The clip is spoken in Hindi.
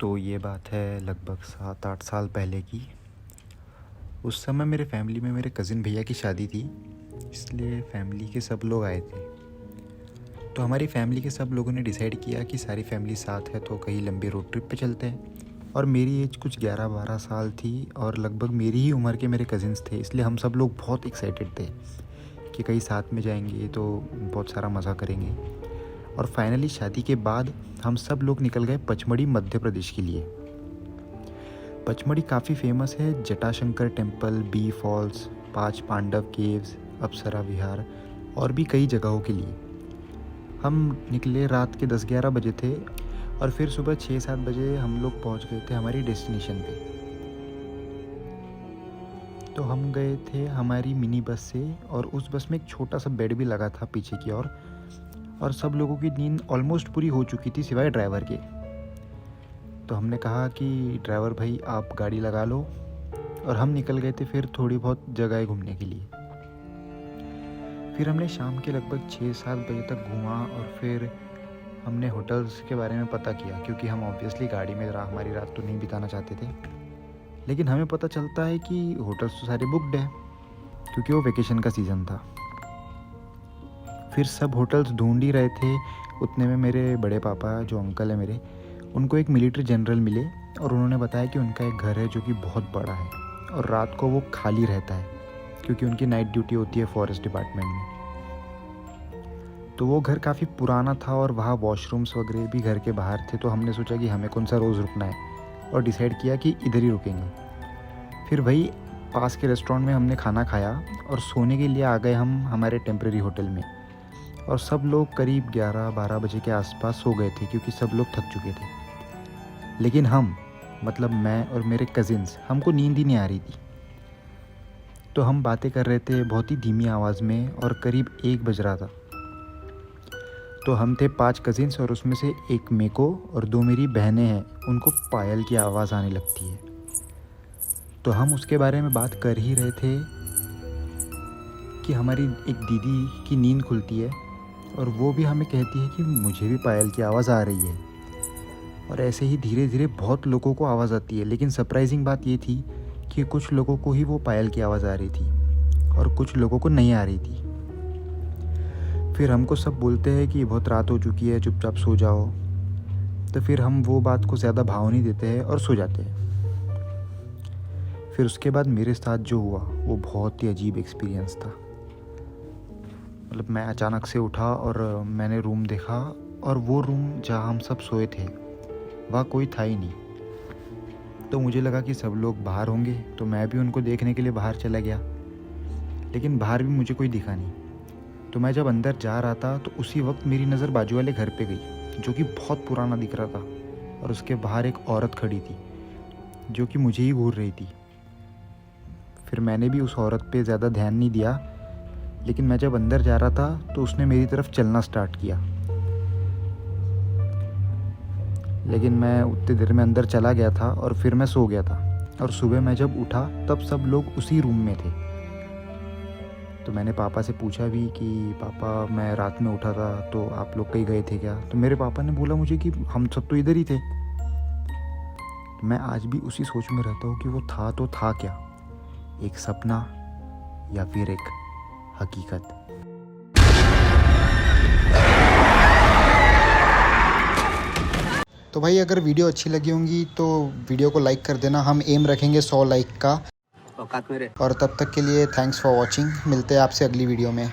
तो ये बात है लगभग 7-8 साल पहले की। उस समय मेरे फैमिली में मेरे कज़िन भैया की शादी थी, इसलिए फैमिली के सब लोग आए थे। तो हमारी फैमिली के सब लोगों ने डिसाइड किया कि सारी फैमिली साथ है तो कहीं लंबी रोड ट्रिप पे चलते हैं। और मेरी एज कुछ 11-12 साल थी और लगभग मेरी ही उम्र के मेरे कज़िन्स थे, इसलिए हम सब लोग बहुत एक्साइटेड थे कि कहीं साथ में जाएंगे तो बहुत सारा मज़ा करेंगे। और फाइनली शादी के बाद हम सब लोग निकल गए पचमढ़ी मध्य प्रदेश के लिए। पचमढ़ी काफ़ी फेमस है Jatashankar temple, Bee Falls, 5 Pandav caves, Apsara Vihar और भी कई जगहों के लिए। हम निकले रात के 10-11 बजे थे और फिर सुबह 6-7 बजे हम लोग पहुंच गए थे हमारी डेस्टिनेशन पे। तो हम गए थे हमारी मिनी बस से और उस बस में एक छोटा सा बेड भी लगा था पीछे की ओर और सब लोगों की नींद ऑलमोस्ट पूरी हो चुकी थी सिवाय ड्राइवर के। तो हमने कहा कि ड्राइवर भाई आप गाड़ी लगा लो और हम निकल गए थे फिर थोड़ी बहुत जगह घूमने के लिए। फिर हमने शाम के लगभग 6-7 बजे तक घूमा और फिर हमने होटल्स के बारे में पता किया, क्योंकि हम ऑब्वियसली गाड़ी में हमारी रात तो नहीं बिताना चाहते थे। लेकिन हमें पता चलता है कि होटल्स तो सारे बुकड है क्योंकि वो वेकेशन का सीज़न था। फिर सब होटल्स ढूंढ ही रहे थे, उतने में मेरे बड़े पापा जो अंकल है मेरे, उनको एक मिलिट्री जनरल मिले और उन्होंने बताया कि उनका एक घर है जो कि बहुत बड़ा है और रात को वो खाली रहता है क्योंकि उनकी नाइट ड्यूटी होती है फॉरेस्ट डिपार्टमेंट में। तो वो घर काफ़ी पुराना था और वहाँ वॉशरूम्स वगैरह भी घर के बाहर थे। तो हमने सोचा कि हमें कौन सा रोज़ रुकना है और डिसाइड किया कि इधर ही रुकेंगे। फिर वही पास के रेस्टोरेंट में हमने खाना खाया और सोने के लिए आ गए हम हमारे टेम्प्रेरी होटल में। और सब लोग करीब 11-12 बजे के आसपास सो गए थे क्योंकि सब लोग थक चुके थे। लेकिन हम, मतलब मैं और मेरे कज़िन्स, हमको नींद ही नहीं आ रही थी। तो हम बातें कर रहे थे बहुत ही धीमी आवाज़ में और करीब 1 बज रहा था। तो हम थे 5 कज़िन्स और उसमें से एक मेको और 2 मेरी बहनें हैं, उनको पायल की आवाज़ आने लगती है। तो हम उसके बारे में बात कर ही रहे थे कि हमारी एक दीदी की नींद खुलती है और वो भी हमें कहती है कि मुझे भी पायल की आवाज़ आ रही है। और ऐसे ही धीरे धीरे बहुत लोगों को आवाज़ आती है। लेकिन सरप्राइजिंग बात ये थी कि कुछ लोगों को ही वो पायल की आवाज़ आ रही थी और कुछ लोगों को नहीं आ रही थी। फिर हमको सब बोलते हैं कि बहुत रात हो चुकी है, चुपचाप सो जाओ। तो फिर हम वो बात को ज़्यादा भाव नहीं देते हैं और सो जाते हैं। फिर उसके बाद मेरे साथ जो हुआ वो बहुत ही अजीब एक्सपीरियंस था। मतलब मैं अचानक से उठा और मैंने रूम देखा और वो रूम जहाँ हम सब सोए थे वहाँ कोई था ही नहीं। तो मुझे लगा कि सब लोग बाहर होंगे, तो मैं भी उनको देखने के लिए बाहर चला गया। लेकिन बाहर भी मुझे कोई दिखा नहीं। तो मैं जब अंदर जा रहा था तो उसी वक्त मेरी नज़र बाजू वाले घर पे गई जो कि बहुत पुराना दिख रहा था और उसके बाहर एक औरत खड़ी थी जो कि मुझे ही घूर रही थी। फिर मैंने भी उस औरत पे ज़्यादा ध्यान नहीं दिया, लेकिन मैं जब अंदर जा रहा था तो उसने मेरी तरफ चलना स्टार्ट किया। लेकिन मैं उतनी देर में अंदर चला गया था और फिर मैं सो गया था। और सुबह मैं जब उठा तब सब लोग उसी रूम में थे। तो मैंने पापा से पूछा भी कि पापा मैं रात में उठा था तो आप लोग कहीं गए थे क्या? तो मेरे पापा ने बोला मुझे कि हम सब तो इधर ही थे। मैं आज भी उसी सोच में रहता हूँ कि वो था तो था क्या, एक सपना या फिर एक हकीकत। तो भाई अगर वीडियो अच्छी लगी होंगी तो वीडियो को लाइक कर देना। हम एम रखेंगे 100 लाइक का। और तब तक के लिए थैंक्स फॉर वॉचिंग। मिलते हैं आपसे अगली वीडियो में।